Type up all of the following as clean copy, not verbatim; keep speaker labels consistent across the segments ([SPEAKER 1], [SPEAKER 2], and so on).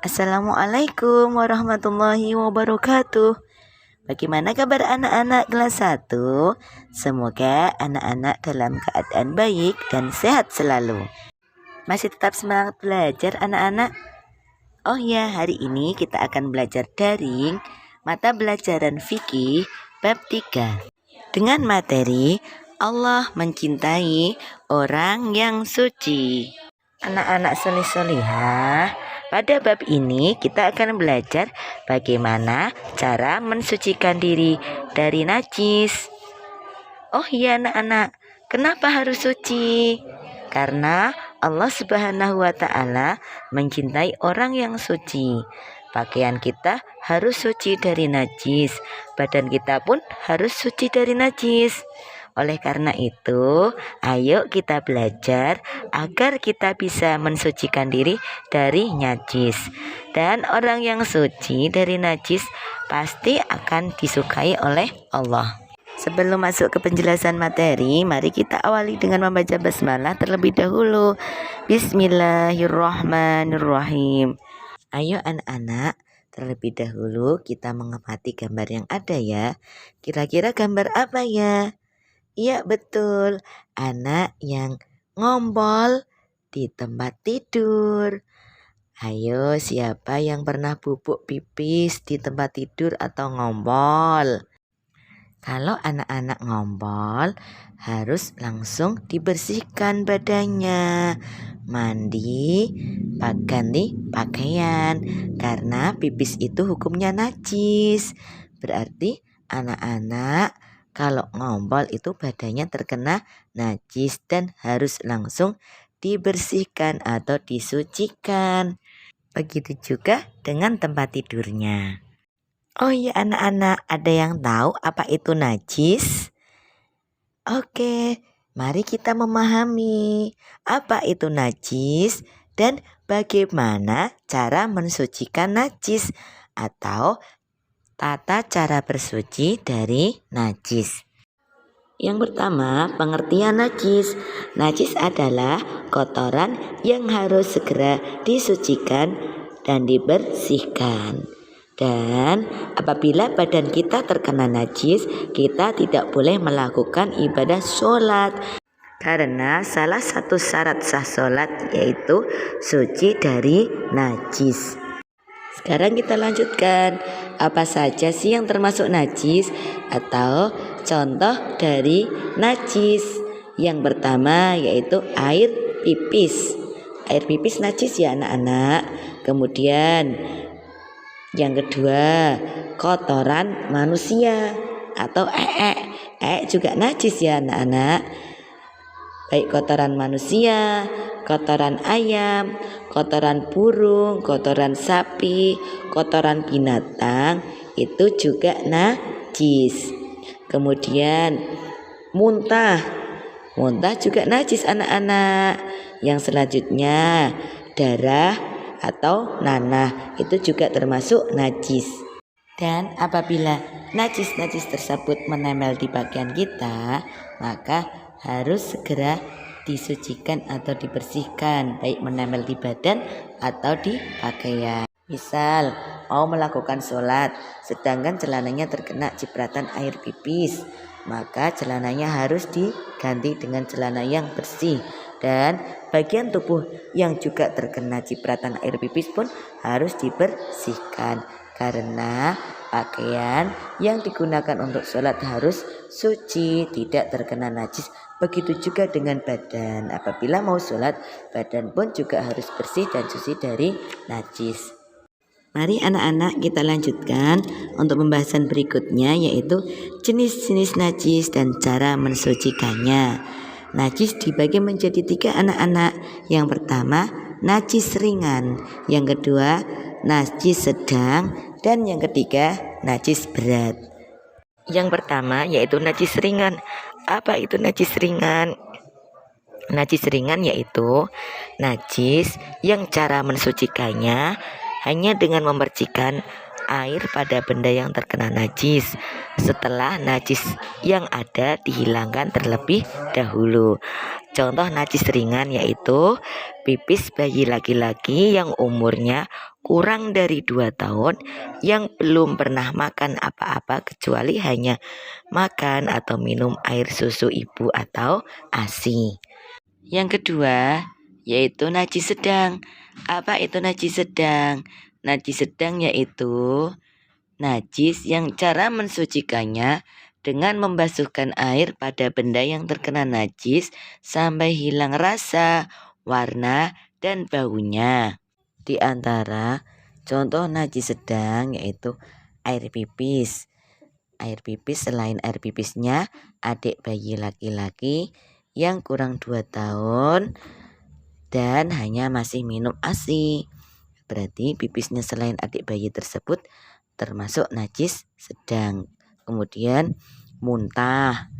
[SPEAKER 1] Assalamualaikum warahmatullahi wabarakatuh. Bagaimana kabar anak-anak kelas 1? Semoga anak-anak dalam keadaan baik dan sehat selalu. Masih tetap semangat belajar anak-anak? Oh ya, hari ini kita akan belajar daring mata pelajaran fikih bab 3 dengan materi Allah mencintai orang yang suci. Anak-anak solih-solihah, pada bab ini kita akan belajar bagaimana cara mensucikan diri dari najis. Oh iya anak-anak, kenapa harus suci? Karena Allah Subhanahu wa Ta'ala mencintai orang yang suci. Pakaian kita harus suci dari najis, badan kita pun harus suci dari najis. Oleh karena itu, ayo kita belajar agar kita bisa mensucikan diri dari najis. Dan orang yang suci dari najis pasti akan disukai oleh Allah. Sebelum masuk ke penjelasan materi, mari kita awali dengan membaca basmalah terlebih dahulu. Bismillahirrahmanirrahim. Ayo anak-anak, terlebih dahulu kita mengamati gambar yang ada ya. Kira-kira gambar apa ya? Iya betul, anak yang ngompol di tempat tidur. Ayo, siapa yang pernah bubuk pipis di tempat tidur atau ngompol? Kalau anak-anak ngompol, harus langsung dibersihkan badannya. Mandi, ganti pakaian, karena pipis itu hukumnya najis. Berarti anak-anak kalau ngompol itu badannya terkena najis dan harus langsung dibersihkan atau disucikan. Begitu juga dengan tempat tidurnya. Oh iya anak-anak, ada yang tahu apa itu najis? Oke, mari kita memahami apa itu najis dan bagaimana cara mensucikan najis atau tata cara bersuci dari najis. Yang pertama, pengertian najis. Najis adalah kotoran yang harus segera disucikan dan dibersihkan. Dan apabila badan kita terkena najis, kita tidak boleh melakukan ibadah sholat. Karena salah satu syarat sah sholat yaitu suci dari najis. Sekarang kita lanjutkan, apa saja sih yang termasuk najis atau contoh dari najis. Yang pertama yaitu air pipis. Air pipis najis ya anak-anak. Kemudian yang kedua, kotoran manusia atau juga najis ya anak-anak. Baik kotoran manusia, kotoran ayam, kotoran burung, kotoran sapi, kotoran binatang itu juga najis. Kemudian muntah juga najis anak-anak. Yang selanjutnya darah atau nanah itu juga termasuk najis. Dan apabila najis-najis tersebut menempel di pakaian kita, maka harus segera disucikan atau dibersihkan, baik menempel di badan atau di pakaian. Misal mau melakukan sholat sedangkan celananya terkena cipratan air pipis, maka celananya harus diganti dengan celana yang bersih. Dan bagian tubuh yang juga terkena cipratan air pipis pun harus dibersihkan, karena pakaian yang digunakan untuk sholat harus suci, tidak terkena najis. Begitu juga dengan badan, apabila mau sholat, badan pun juga harus bersih dan suci dari najis. Mari anak-anak kita lanjutkan untuk pembahasan berikutnya, yaitu jenis-jenis najis dan cara mensucikannya. Najis dibagi menjadi 3 anak-anak. Yang pertama najis ringan, yang kedua najis sedang, dan yang ketiga najis berat. Yang pertama yaitu najis ringan. Apa itu najis ringan? Najis ringan yaitu najis yang cara mensucikannya hanya dengan memercikan air pada benda yang terkena najis setelah najis yang ada dihilangkan terlebih dahulu. Contoh najis ringan yaitu pipis bayi laki-laki yang umurnya kurang dari 2 tahun yang belum pernah makan apa-apa kecuali hanya makan atau minum air susu ibu atau ASI. Yang kedua yaitu najis sedang. Apa itu najis sedang? Najis sedang yaitu najis yang cara mensucikannya dengan membasuhkan air pada benda yang terkena najis sampai hilang rasa, warna, dan baunya. Di antara contoh najis sedang yaitu air pipis. Air pipis selain air pipisnya adik bayi laki-laki yang kurang 2 tahun dan hanya masih minum ASI. Berarti pipisnya selain adik bayi tersebut termasuk najis sedang. Kemudian muntah,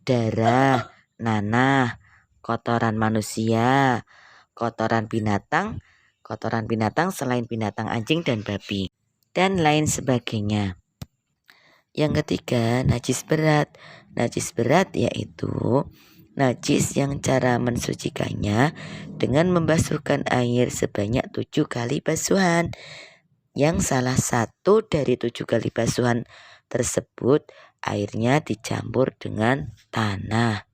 [SPEAKER 1] darah, nanah, kotoran manusia, kotoran binatang selain binatang anjing dan babi, dan lain sebagainya. Yang ketiga, najis berat. Najis berat yaitu najis yang cara mensucikannya dengan membasuhkan air sebanyak 7 kali basuhan. Yang salah satu dari 7 kali basuhan tersebut airnya dicampur dengan tanah.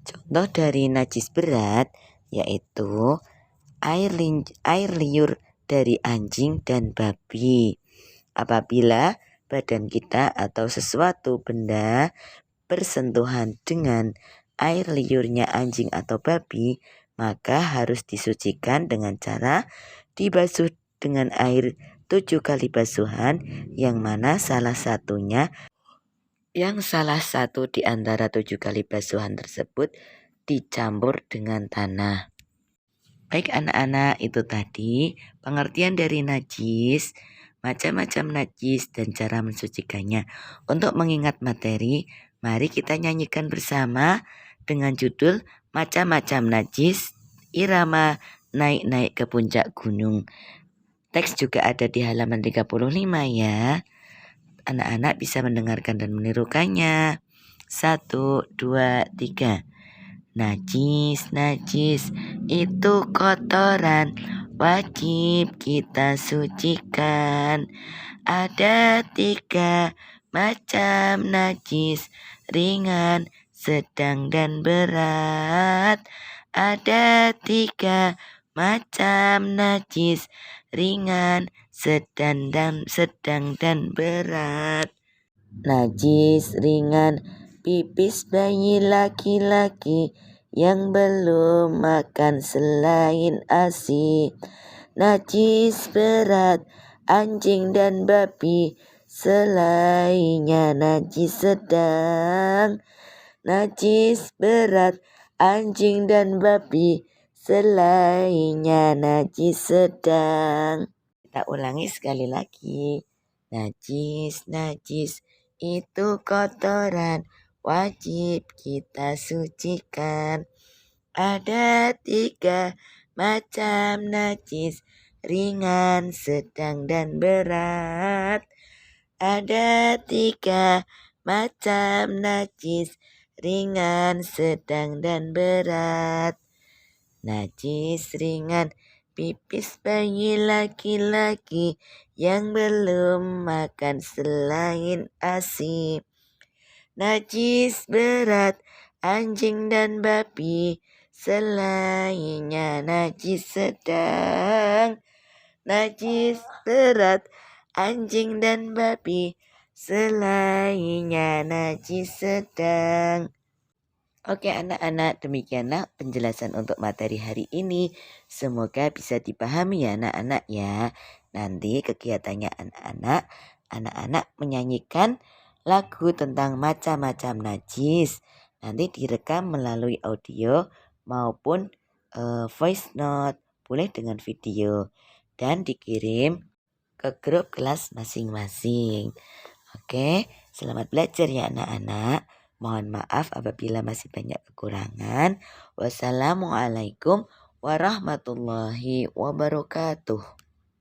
[SPEAKER 1] Contoh dari najis berat yaitu air liur dari anjing dan babi. Apabila badan kita atau sesuatu benda bersentuhan dengan air liurnya anjing atau babi, maka harus disucikan dengan cara dibasuh dengan air 7 kali basuhan yang salah satu di antara 7 kali basuhan tersebut dicampur dengan tanah. Baik anak-anak, itu tadi pengertian dari najis, macam-macam najis dan cara mensucikannya. Untuk mengingat materi, mari kita nyanyikan bersama dengan judul Macam-macam Najis, Irama Naik-naik ke Puncak Gunung. Teks juga ada di halaman 35 ya. Anak-anak bisa mendengarkan dan menirukannya. 1, 2, 3. Najis, najis, itu kotoran, wajib kita sucikan. Ada 3 macam najis, ringan, sedang dan berat. Ada 3 macam najis, ringan, sedang dan berat. Najis ringan, pipis bayi laki-laki yang belum makan selain ASI. Najis berat, anjing dan babi, selainnya najis sedang. Najis berat, anjing dan babi, selainnya najis sedang. Kita ulangi sekali lagi. Najis, najis, itu kotoran, wajib kita sucikan. Ada 3 macam najis, ringan, sedang dan berat. Ada 3 macam najis, ringan, sedang dan berat. Najis ringan, pipis bayi laki-laki yang belum makan selain ASI. Najis berat, anjing dan babi, selainnya najis sedang. Najis berat, anjing dan babi, selainnya najis sedang. Oke anak-anak, demikianlah penjelasan untuk materi hari ini. Semoga bisa dipahami ya anak-anak ya. Nanti kegiatannya anak-anak menyanyikan lagu tentang macam-macam najis. Nanti direkam melalui audio maupun voice note, boleh dengan video. Dan dikirim ke grup kelas masing-masing. Oke, selamat belajar ya anak-anak. Mohon maaf apabila masih banyak kekurangan. Wassalamualaikum warahmatullahi wabarakatuh.